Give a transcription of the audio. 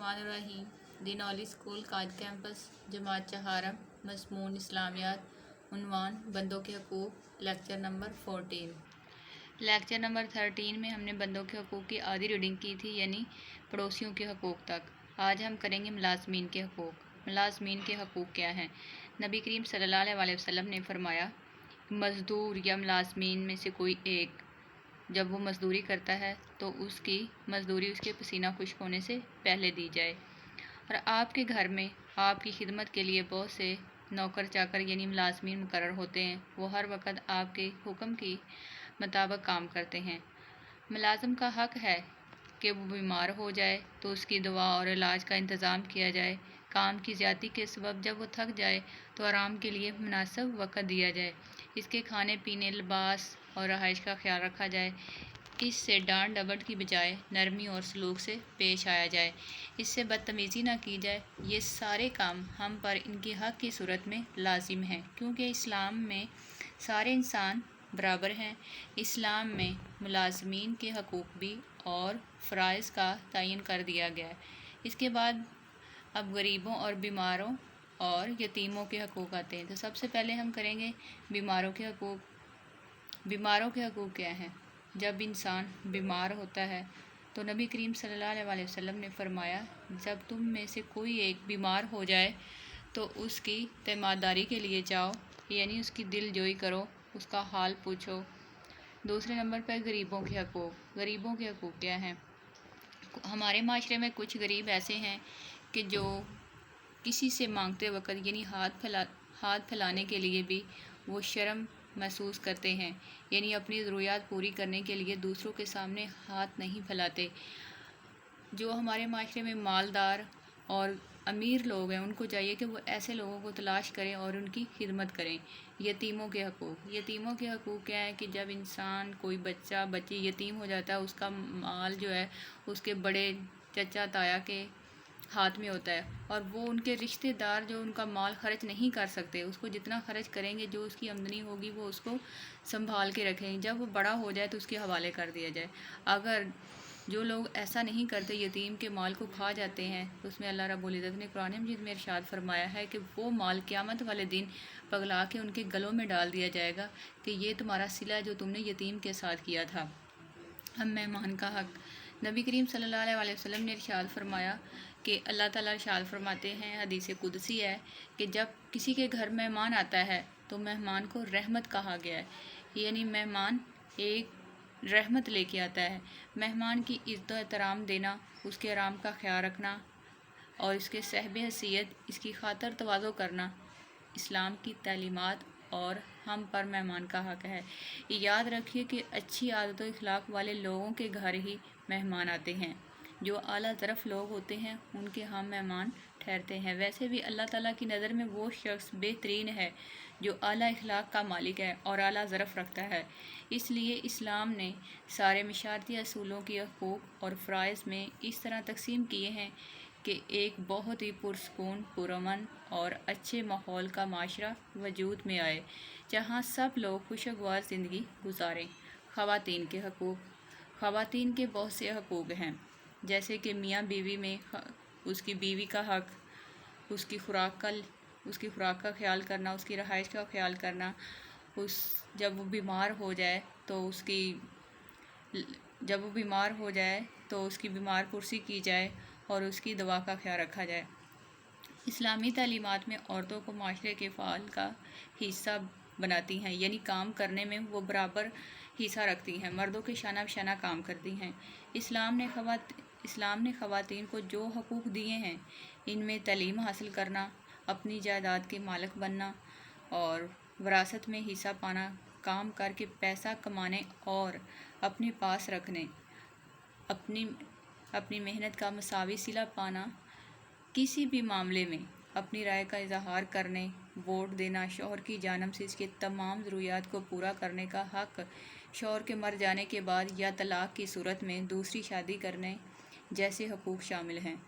बिस्मिल्लाहिर्रहमानिर्रहीम। दिनौली स्कूल काज कैंपस जमात चहारम मज़मून इस्लामियात उन्वान बंदों के हकूक़ लेक्चर नंबर 14। लेक्चर नंबर 13 में हमने बंदों के हकूक़ की आधी रीडिंग की थी, यानी पड़ोसियों के हकूक़ तक। आज हम करेंगे मुलाज़मीन के हकूक़। मुलाज़मीन के हकूक़ क्या हैं? नबी करीम सल्लल्लाहु अलैहि वसल्लम ने फरमाया, मज़दूर या मुलाज़मीन में से कोई एक जब वो मज़दूरी करता है तो उसकी मज़दूरी उसके पसीना खुश्क होने से पहले दी जाए। और आपके घर में आपकी खिदमत के लिए बहुत से नौकर चाकर यानी मुलाज़मीन मुकर्रर होते हैं। वो हर वक्त आपके हुक्म के मुताबिक काम करते हैं। मुलाज़म का हक़ है कि वो बीमार हो जाए तो उसकी दवा और इलाज का इंतज़ाम किया जाए। काम की ज़्यादती के सबब जब वो थक जाए तो आराम के लिए मुनासिब वक़्त दिया जाए। इसके खाने पीने, लिबास और रहाइश का ख्याल रखा जाए। इससे डांट डपट की बजाय नरमी और सलूक से पेश आया जाए। इससे बदतमीज़ी ना की जाए। ये सारे काम हम पर इनके हक़ की सूरत में लाजिम हैं, क्योंकि इस्लाम में सारे इंसान बराबर हैं। इस्लाम में मुलाज़मीन के हकूक़ भी और फ़राइज़ का तयन कर दिया गया है। इसके बाद अब गरीबों और बीमारों और यतीमों के हकूक़ आते हैं। तो सबसे पहले हम करेंगे बीमारों के हकूक़। बीमारों के हकूक़ क्या हैं? जब इंसान बीमार होता है तो नबी करीम सल्लल्लाहु अलैहि वसल्लम ने फरमाया, जब तुम में से कोई एक बीमार हो जाए तो उसकी तीमारदारी के लिए जाओ, यानी उसकी दिल जोई करो, उसका हाल पूछो। दूसरे नंबर पर गरीबों के हकूक़। गरीबों के हकूक़ क्या हैं? हमारे माशरे में कुछ गरीब ऐसे हैं कि जो किसी से मांगते वक्त यानी हाथ फैलाने के लिए भी वो शर्म महसूस करते हैं, यानी अपनी ज़रूरियात पूरी करने के लिए दूसरों के सामने हाथ नहीं फैलाते। जो हमारे माशरे में मालदार और अमीर लोग हैं, उनको चाहिए कि वो ऐसे लोगों को तलाश करें और उनकी खिदमत करें। यतीमों के हकूक़। यतीमों के हकूक़ क्या है कि जब इंसान कोई बच्चा बच्ची यतीम हो जाता है, उसका माल जो है उसके बड़े चचा ताया के हाथ में होता है और वो उनके रिश्तेदार जो उनका माल खर्च नहीं कर सकते, उसको जितना खर्च करेंगे, जो उसकी आमदनी होगी वो उसको संभाल के रखेंगे। जब वो बड़ा हो जाए तो उसके हवाले कर दिया जाए। अगर जो लोग ऐसा नहीं करते, यतीम के माल को खा जाते हैं, तो उसमें अल्लाह रब्बुल इज़्ज़त ने कुरान मजीद में इरशाद फरमाया है कि वो माल क़यामत वाले दिन पगला के उनके गलों में डाल दिया जाएगा कि ये तुम्हारा सिला जो तुमने यतीम के साथ किया था। हम मेहमान का हक़। नबी करीम सल्लल्लाहु अलैहि वसल्लम ने इरशाद फरमाया कि अल्लाह ताला इरशाद फरमाते हैं, हदीस कुदसी है कि जब किसी के घर मेहमान आता है तो मेहमान को रहमत कहा गया है, यानी मेहमान एक रहमत लेके आता है। मेहमान की इज़्ज़त एहतराम देना, उसके आराम का ख्याल रखना और इसके सहब हैसियत, इसकी खातर तवाज़ो करना इस्लाम की तालीमात और हम पर मेहमान का हक़ है। याद रखिए कि अच्छी आदतों अखलाक वाले लोगों के घर ही मेहमान आते हैं। जो आला ज़रफ़ लोग होते हैं उनके हम मेहमान ठहरते हैं। वैसे भी अल्लाह ताला की नज़र में वो शख्स बेहतरीन है जो आला अखलाक का मालिक है और आला ज़रफ़ रखता है। इसलिए इस्लाम ने सारे मिशारती असूलों की हकूक़ और फ़राइज़ में इस तरह तकसीम किए हैं कि एक बहुत ही पुरसकून, पुरअमन और अच्छे माहौल का माशरा वजूद में आए, जहाँ सब लोग खुशगवार ज़िंदगी गुजारें। ख़वातीन के हकूक़। ख़वातीन के बहुत से हकूक़ हैं, जैसे कि मियाँ बीवी में उसकी बीवी का हक़, उसकी खुराक का ख्याल करना, उसकी रहाइश का ख्याल करना, जब वो बीमार हो जाए तो उसकी बीमार कुर्सी की जाए और उसकी दवा का ख्याल रखा जाए। इस्लामी तालीमात में औरतों को माशरे के फ़ाल का हिस्सा बनाती हैं, यानी काम करने में वो बराबर हिस्सा रखती हैं, मर्दों के शाना बशाना काम करती हैं। इस्लाम ने ख़वातीन को जो हकूक़ दिए हैं, इनमें तालीम हासिल करना, अपनी जायदाद के मालिक बनना और विरासत में हिस्सा पाना, काम करके पैसा कमाने और अपने पास रखने, अपनी मेहनत का मसावी सिला पाना, किसी भी मामले में अपनी राय का इजहार करने, वोट देना, शौहर की जानिब से इसके तमाम ज़रूरियात को पूरा करने का हक़, शौहर के मर जाने के बाद या तलाक़ की सूरत में दूसरी शादी करने जैसे हकूक़ शामिल हैं।